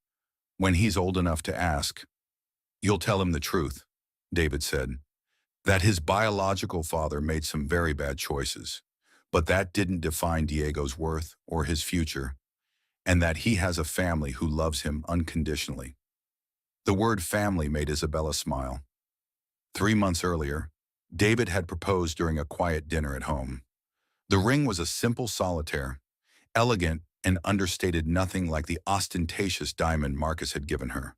when he's old enough to ask. You'll tell him the truth, David said, that his biological father made some very bad choices, but that didn't define Diego's worth or his future, and that he has a family who loves him unconditionally. The word family made Isabella smile. 3 months earlier, David had proposed during a quiet dinner at home. The ring was a simple solitaire, elegant and understated, nothing like the ostentatious diamond Marcus had given her.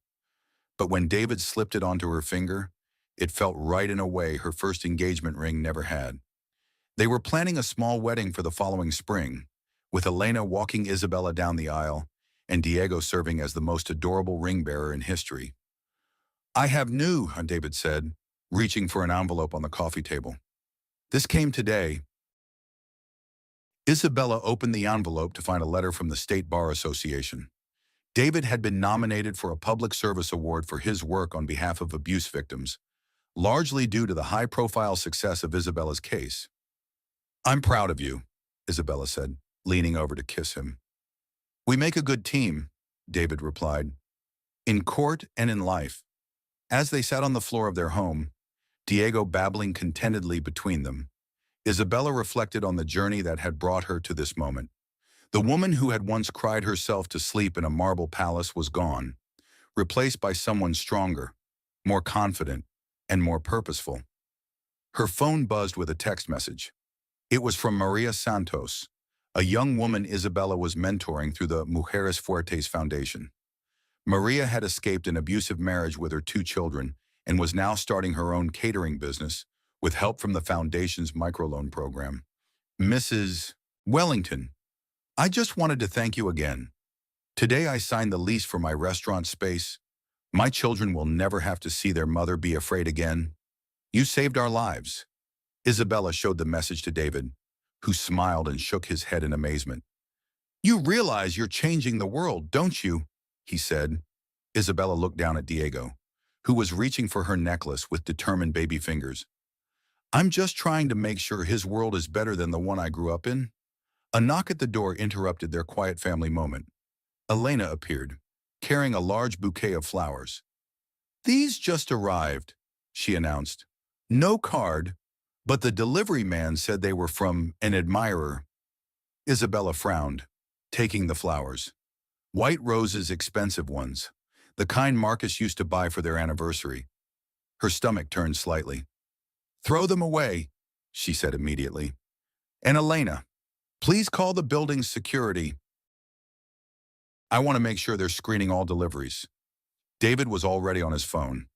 But when David slipped it onto her finger, it felt right in a way her first engagement ring never had. They were planning a small wedding for the following spring, with Elena walking Isabella down the aisle and Diego serving as the most adorable ring bearer in history. I have new, David said, reaching for an envelope on the coffee table. This came today. Isabella opened the envelope to find a letter from the State Bar Association. David had been nominated for a public service award for his work on behalf of abuse victims, largely due to the high-profile success of Isabella's case. I'm proud of you, Isabella said, leaning over to kiss him. We make a good team, David replied, in court and in life. As they sat on the floor of their home, Diego babbling contentedly between them, Isabella reflected on the journey that had brought her to this moment. The woman who had once cried herself to sleep in a marble palace was gone, replaced by someone stronger, more confident, and more purposeful. Her phone buzzed with a text message. It was from Maria Santos, a young woman Isabella was mentoring through the Mujeres Fuertes Foundation. Maria had escaped an abusive marriage with her 2 children and was now starting her own catering business with help from the foundation's microloan program. Mrs. Wellington, I just wanted to thank you again. Today I signed the lease for my restaurant space. My children will never have to see their mother be afraid again. You saved our lives. Isabella showed the message to David, who smiled and shook his head in amazement. You realize you're changing the world, don't you? He said. Isabella looked down at Diego, who was reaching for her necklace with determined baby fingers. I'm just trying to make sure his world is better than the one I grew up in. A knock at the door interrupted their quiet family moment. Elena appeared, carrying a large bouquet of flowers. These just arrived, she announced. No card, but the delivery man said they were from an admirer. Isabella frowned, taking the flowers. White roses, expensive ones, the kind Marcus used to buy for their anniversary. Her stomach turned slightly. Throw them away, she said immediately. And Elena, Please call the building's security. I want to make sure they're screening all deliveries. David was already on his phone,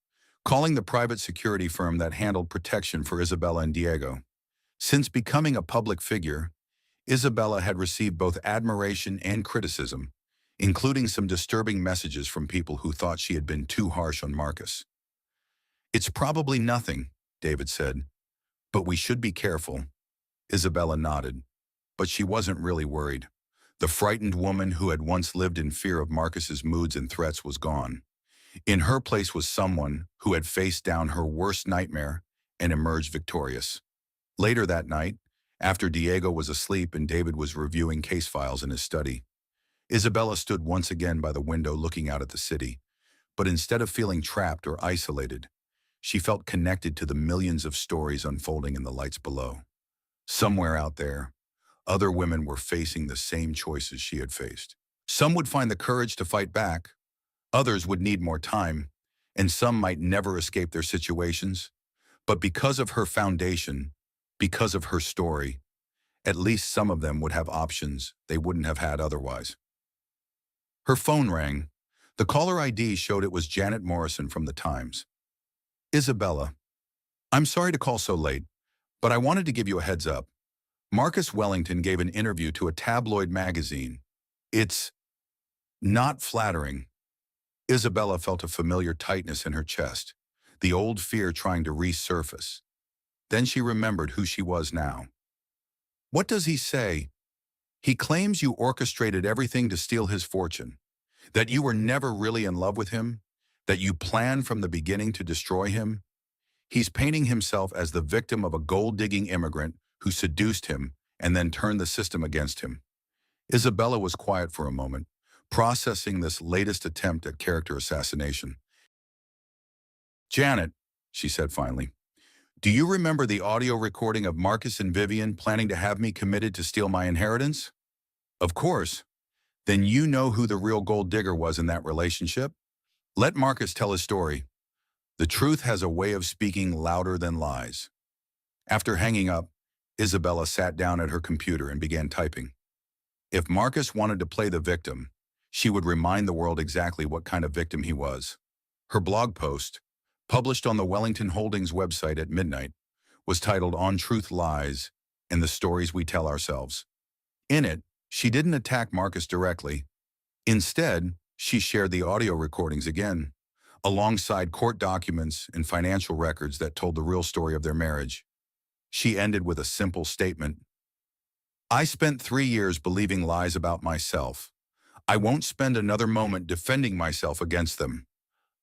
calling the private security firm that handled protection for Isabella and Diego. Since becoming a public figure, Isabella had received both admiration and criticism, including some disturbing messages from people who thought she had been too harsh on Marcus. It's probably nothing, David said, but we should be careful. Isabella nodded, but she wasn't really worried. The frightened woman who had once lived in fear of Marcus's moods and threats was gone. In her place was someone who had faced down her worst nightmare and emerged victorious. Later that night, after Diego was asleep and David was reviewing case files in his study, Isabella stood once again by the window looking out at the city. But instead of feeling trapped or isolated, she felt connected to the millions of stories unfolding in the lights below. Somewhere out there, other women were facing the same choices she had faced. Some would find the courage to fight back, others would need more time, and some might never escape their situations. But because of her foundation, because of her story, at least some of them would have options they wouldn't have had otherwise. Her phone rang. The caller ID showed it was Janet Morrison from the Times. Isabella, I'm sorry to call so late, but I wanted to give you a heads up. Marcus Wellington gave an interview to a tabloid magazine. It's not flattering. Isabella felt a familiar tightness in her chest, the old fear trying to resurface. Then she remembered who she was now. What does he say? He claims you orchestrated everything to steal his fortune, that you were never really in love with him, that you planned from the beginning to destroy him. He's painting himself as the victim of a gold-digging immigrant who seduced him and then turned the system against him. Isabella was quiet for a moment, processing this latest attempt at character assassination. Janet, she said finally, do you remember the audio recording of Marcus and Vivian planning to have me committed to steal my inheritance? Of course. Then you know who the real gold digger was in that relationship? Let Marcus tell his story. The truth has a way of speaking louder than lies. After hanging up, Isabella sat down at her computer and began typing. If Marcus wanted to play the victim, she would remind the world exactly what kind of victim he was. Her blog post, published on the Wellington Holdings website at midnight, was titled On Truth Lies and the Stories We Tell Ourselves. In it, she didn't attack Marcus directly. Instead, she shared the audio recordings again, alongside court documents and financial records that told the real story of their marriage. She ended with a simple statement. I spent 3 years believing lies about myself. I won't spend another moment defending myself against them.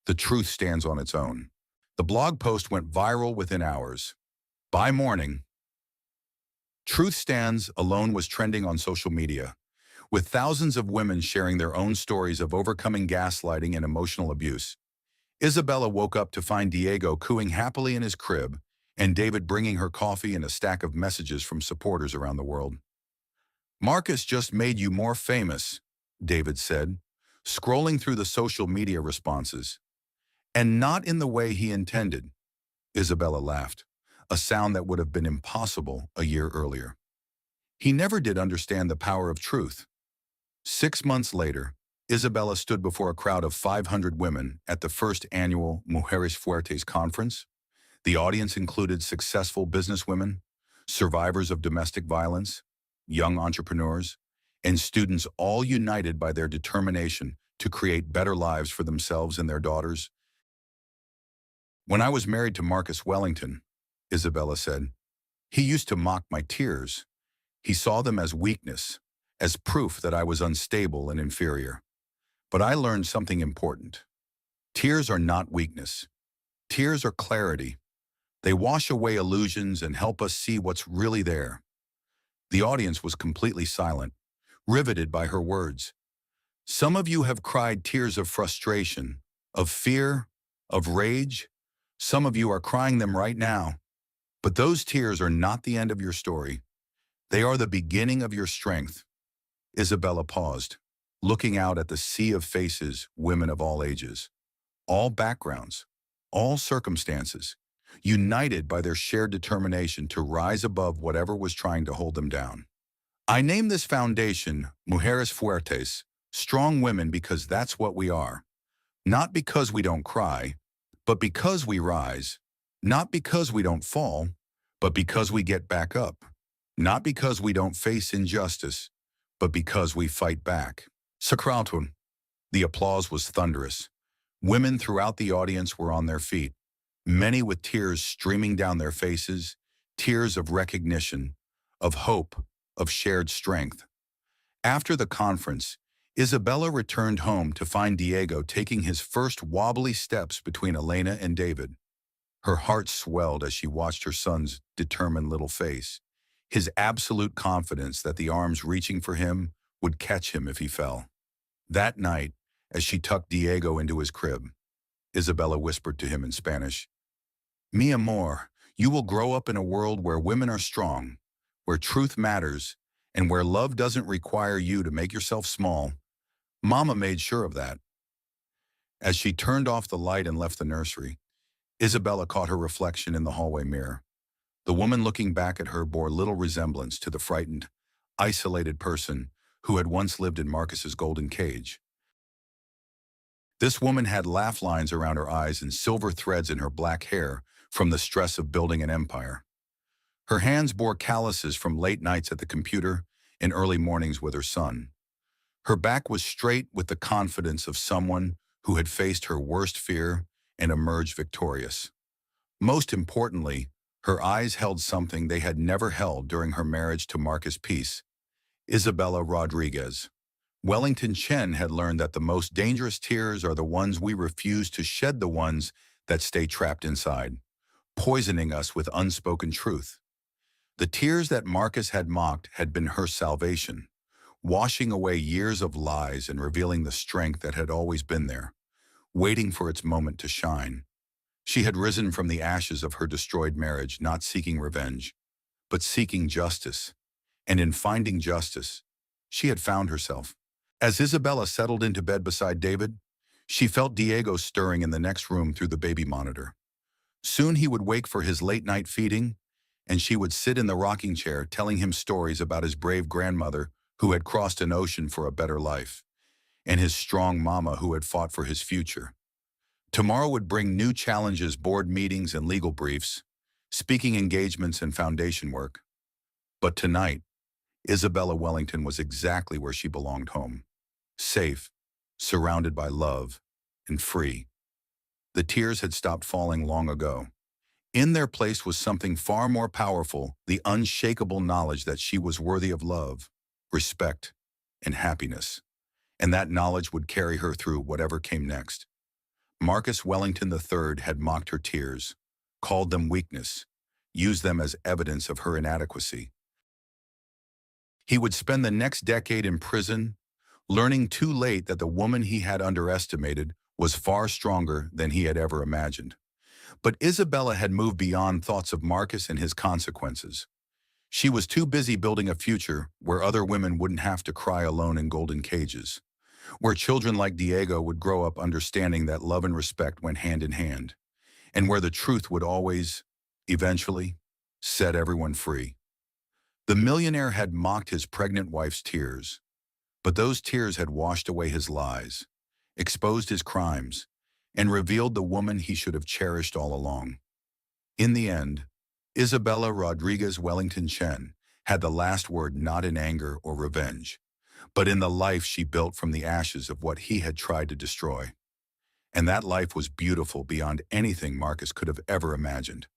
The truth stands on its own. The blog post went viral within hours. By morning, Truth Stands Alone was trending on social media, with thousands of women sharing their own stories of overcoming gaslighting and emotional abuse. Isabella woke up to find Diego cooing happily in his crib and David bringing her coffee and a stack of messages from supporters around the world. Marcus just made you more famous, David said, scrolling through the social media responses. And not in the way he intended, Isabella laughed, a sound that would have been impossible a year earlier. He never did understand the power of truth. 6 months later, Isabella stood before a crowd of 500 women at the first annual Mujeres Fuertes conference. The audience included successful businesswomen, survivors of domestic violence, young entrepreneurs, and students, all united by their determination to create better lives for themselves and their daughters. When I was married to Marcus Wellington, Isabella said, he used to mock my tears. He saw them as weakness, as proof that I was unstable and inferior. But I learned something important. Tears are not weakness. Tears are clarity. They wash away illusions and help us see what's really there. The audience was completely silent, riveted by her words. Some of you have cried tears of frustration, of fear, of rage. Some of you are crying them right now. But those tears are not the end of your story. They are the beginning of your strength. Isabella paused, looking out at the sea of faces, women of all ages, all backgrounds, all circumstances, united by their shared determination to rise above whatever was trying to hold them down. I name this foundation Mujeres Fuertes, strong women, because that's what we are. Not because we don't cry, but because we rise. Not because we don't fall, but because we get back up. Not because we don't face injustice, but because we fight back. Sacraltun. The applause was thunderous. Women throughout the audience were on their feet, many with tears streaming down their faces, tears of recognition, of hope, of shared strength. After the conference, Isabella returned home to find Diego taking his first wobbly steps between Elena and David. Her heart swelled as she watched her son's determined little face, his absolute confidence that the arms reaching for him would catch him if he fell. That night, as she tucked Diego into his crib, Isabella whispered to him in Spanish, "Mi amor, you will grow up in a world where women are strong, where truth matters, and where love doesn't require you to make yourself small." Mama made sure of that. As she turned off the light and left the nursery, Isabella caught her reflection in the hallway mirror. The woman looking back at her bore little resemblance to the frightened, isolated person who had once lived in Marcus's golden cage. This woman had laugh lines around her eyes and silver threads in her black hair from the stress of building an empire. Her hands bore calluses from late nights at the computer and early mornings with her son. Her back was straight with the confidence of someone who had faced her worst fear and emerged victorious. Most importantly, her eyes held something they had never held during her marriage to Marcus Peace, Isabella Rodriguez. Wellington Chen had learned that the most dangerous tears are the ones we refuse to shed, the ones that stay trapped inside, poisoning us with unspoken truth. The tears that Marcus had mocked had been her salvation, washing away years of lies and revealing the strength that had always been there, waiting for its moment to shine. She had risen from the ashes of her destroyed marriage, not seeking revenge, but seeking justice. And in finding justice, she had found herself. As Isabella settled into bed beside David, she felt Diego stirring in the next room through the baby monitor. Soon he would wake for his late-night feeding, and she would sit in the rocking chair telling him stories about his brave grandmother who had crossed an ocean for a better life, and his strong mama who had fought for his future. Tomorrow would bring new challenges, board meetings and legal briefs, speaking engagements and foundation work. But tonight, Isabella Wellington was exactly where she belonged, home. Safe, surrounded by love, and free. The tears had stopped falling long ago. In their place was something far more powerful, the unshakable knowledge that she was worthy of love, respect, and happiness. And that knowledge would carry her through whatever came next. Marcus Wellington III had mocked her tears, called them weakness, used them as evidence of her inadequacy. He would spend the next decade in prison, learning too late that the woman he had underestimated was far stronger than he had ever imagined. But Isabella had moved beyond thoughts of Marcus and his consequences. She was too busy building a future where other women wouldn't have to cry alone in golden cages, where children like Diego would grow up understanding that love and respect went hand in hand, and where the truth would always, eventually, set everyone free. The millionaire had mocked his pregnant wife's tears, but those tears had washed away his lies, exposed his crimes, and revealed the woman he should have cherished all along. In the end, Isabella Rodriguez Wellington Chen had the last word, not in anger or revenge, but in the life she built from the ashes of what he had tried to destroy. And that life was beautiful beyond anything Marcus could have ever imagined.